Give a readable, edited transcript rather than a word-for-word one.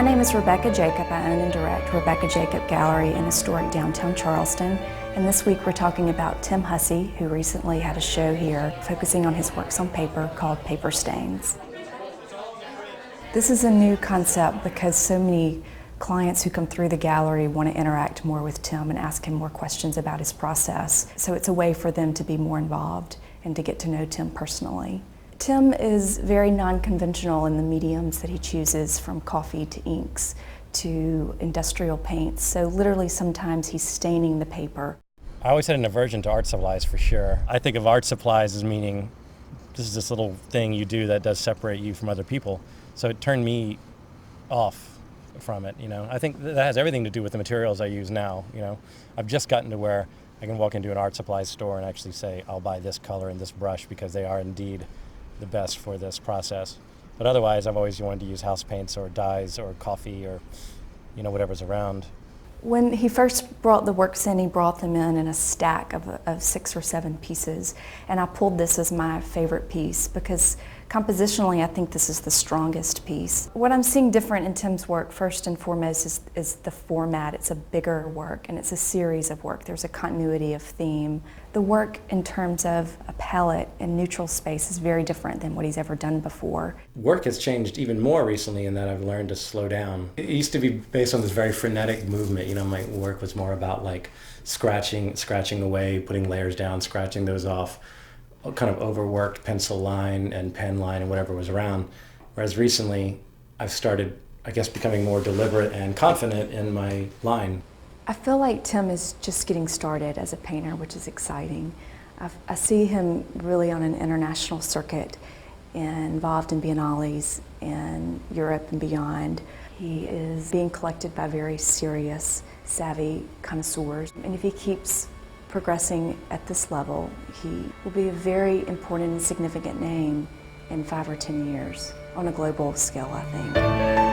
name is Rebekah Jacob. I own and direct Rebekah Jacob Gallery in historic downtown Charleston. And this week we're talking about Tim Hussey, who recently had a show here focusing on his works on paper called Paper Stains. This is a new concept because so many clients who come through the gallery want to interact more with Tim and ask him more questions about his process. So it's a way for them to be more involved and to get to know Tim personally. Tim is very non-conventional in the mediums that he chooses, from coffee to inks to industrial paints. So literally sometimes he's staining the paper. I always had an aversion to art supplies for sure. I think of art supplies as meaning this is this little thing you do that does separate you from other people. So it turned me off from it, I think that has everything to do with the materials I use now, I've just gotten to where I can walk into an art supplies store and actually say, I'll buy this color and this brush because they are indeed the best for this process. But otherwise, I've always wanted to use house paints or dyes or coffee or, whatever's around. When he first brought the works in, he brought them in a stack of 6 or 7 pieces. And I pulled this as my favorite piece because compositionally, I think this is the strongest piece. What I'm seeing different in Tim's work, first and foremost, is the format. It's a bigger work and it's a series of work. There's a continuity of theme. The work in terms of a palette and neutral space is very different than what he's ever done before. Work has changed even more recently in that I've learned to slow down. It used to be based on this very frenetic movement. My work was more about like scratching away, putting layers down, scratching those off, kind of overworked pencil line and pen line and whatever was around. Whereas recently I've started, becoming more deliberate and confident in my line. I feel like Tim is just getting started as a painter, which is exciting. I see him really on an international circuit, involved in biennales in Europe and beyond. He is being collected by very serious, savvy connoisseurs. And if he keeps progressing at this level, he will be a very important and significant name in 5 or 10 years on a global scale, I think.